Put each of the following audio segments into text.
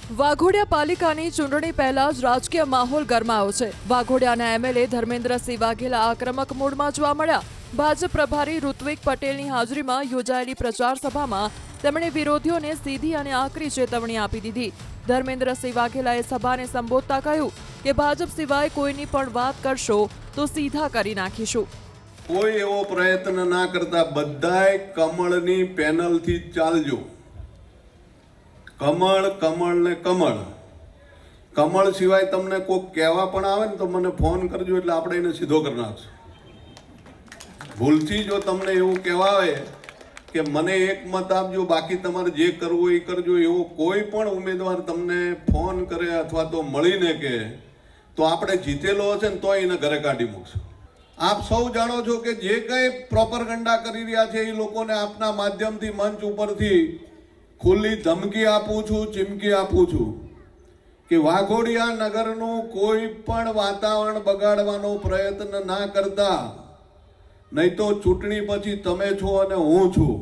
વાઘોડિયા પાલિકાની ચૂંટણી પહેલા જ રાજકીય માહોલ ગરમાયો છે। વાઘોડિયાના એમએલએ ધર્મેન્દ્રસિંહ વાઘેલા આક્રમક મૂડમાં જોવા મળ્યા। ભાજપ પ્રભારી ઋત્વિક પટેલની હાજરીમાં યોજાયેલી પ્રચાર સભામાં તેમણે વિરોધીઓને સીધી અને આકરી ચેતવણી આપી દીધી। ધર્મેન્દ્રસિંહ વાઘેલાએ સભાને સંબોધતા કહ્યું કે ભાજપ સિવાય કોઈની પણ વાત કરશો તો સીધા કરી નાખીશું। કોઈ એવો પ્રયત્ન ના કરતા બધાય કમળની પેનલથી ચાલજો। કમળ કમળ ને કમળ કમળ સિવાય તમને કોઈ કહેવા પણ આવે ને તો મને ફોન કરજો, એટલે આપણે એને સીધો કરી નાખશું। ભૂલથી જો તમને એવું કહેવા આવે કે મને એક મત આપજો, બાકી તમારે જે કરવું એ કરજો, એવો કોઈ પણ ઉમેદવાર તમને ફોન કરે અથવા તો મળીને કહે તો આપણે જીતેલો હશે ને તો એને ઘરે કાઢી મૂકશું। આપ સૌ જાણો છો કે જે કંઈ પ્રોપરગંડા કરી રહ્યા છે એ લોકોને આપના માધ્યમથી મંચ ઉપરથી ખુલ્લી ધમકી આપું છું, ચીમકી આપું છું કે વાઘોડિયા નગરનું કોઈ પણ વાતાવરણ બગાડવાનો પ્રયત્ન ના કરતા, નહીં તો ચૂંટણી પછી તમે છો અને હું છું।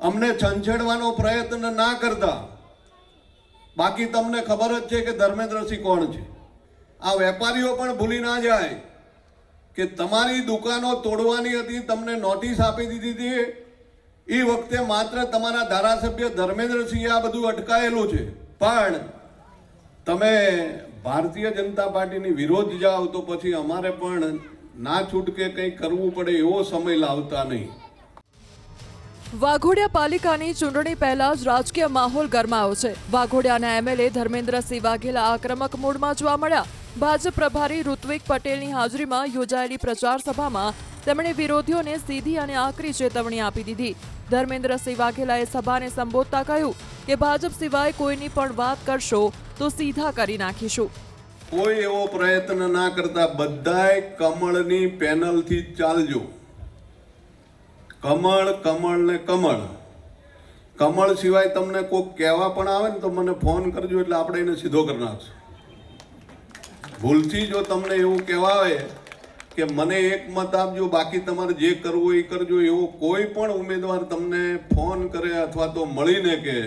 અમને છંછેડવાનો પ્રયત્ન ના કરતા, બાકી તમને ખબર જ છે કે ધર્મેન્દ્રસિંહ કોણ છે। આ વેપારીઓ પણ ભૂલી ના જાય કે તમારી દુકાનો તોડવાની હતી, તમને નોટિસ આપી દીધી હતી। એ વખતે માત્ર તમારા ધારાસભ્ય ધર્મેન્દ્રસિંહે આ બધું અટકાયેલું છે, પણ તમે ભારતીય જનતા પાર્ટીની વિરોધ જાઓ તો પછી અમારે પણ ના છૂટકે કંઈ કરવું પડે એવો સમય લાવતા નહીં। વાઘોડિયા પાલિકાની ચૂંટણી પહેલા જ રાજકીય માહોલ ગરમાયો છે। વાઘોડિયાના એમએલએ ધર્મેન્દ્રસિંહ વાઘેલા આક્રમક મૂડમાં જોવા મળ્યા। ભાજપ પ્રભારી ઋત્વિક પટેલની હાજરીમાં યોજાયેલી પ્રચાર સભામાં તેમણે વિરોધીઓને સીધી અને આકરી ચેતવણી આપી દીધી। ધર્મેન્દ્રસિંહ વાઘેલાએ સભાને સંબોધતા કહ્યું કે ભાજપ સિવાય કોઈની પણ વાત કરશો તો સીધા કરી નાખીશું। કોઈ એવો પ્રયત્ન ના કરતા બધાય કમળની પેનલથી ચાલજો। કમળ કમળ ને કમળ કમળ સિવાય તમને કોઈ કહેવા પણ આવે ને તો મને ફોન કરજો, એટલે આપણે એને સીધો કરી નાખશું। ભૂલથી જો તમને એવું કહેવા આવે કે મને એક મત આપજો, બાકી તમારે જે કરવું એ કરજો, એવો કોઈ પણ ઉમેદવાર તમને ફોન કરે અથવા તો મળીને કહે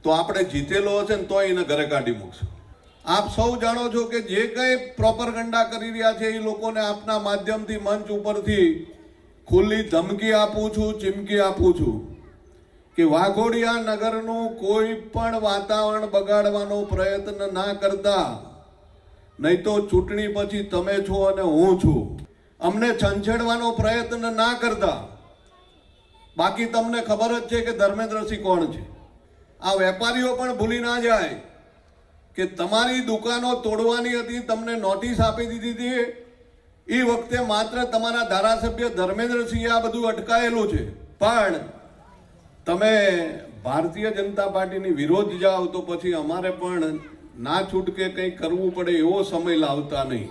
તો આપણે જીતેલો હશે ને તો એને ઘરે કાઢી મૂકશું। આપ સૌ જાણો છો કે જે કંઈ પ્રોપરગંડા કરી રહ્યા છે એ લોકોને આપના માધ્યમથી મંચ ઉપરથી ખુલ્લી ધમકી આપું છું, ચીમકી આપું છું કે વાઘોડિયા નગરનું કોઈ પણ વાતાવરણ બગાડવાનો પ્રયત્ન ના કરતા, નહીં તો ચૂંટણી પછી તમે છો અને હું છું। અમને છંછેડવાનો પ્રયત્ન ના કરતા, બાકી તમને ખબર જ છે કે ધર્મેન્દ્રસિંહ કોણ છે। આ વેપારીઓ પણ ભૂલી ના જાય કે તમારી દુકાનો તોડવાની હતી, તમને નોટિસ આપી દીધી હતી। એ વખતે માત્ર તમારા ધારાસભ્ય ધર્મેન્દ્રસિંહે આ બધું અટકાયેલું છે, પણ તમે ભારતીય જનતા પાર્ટીની વિરોધ જાઓ તો પછી અમારે પણ ના છૂટકે કંઈ કરવું પડે એવો સમય લાવતા નહીં।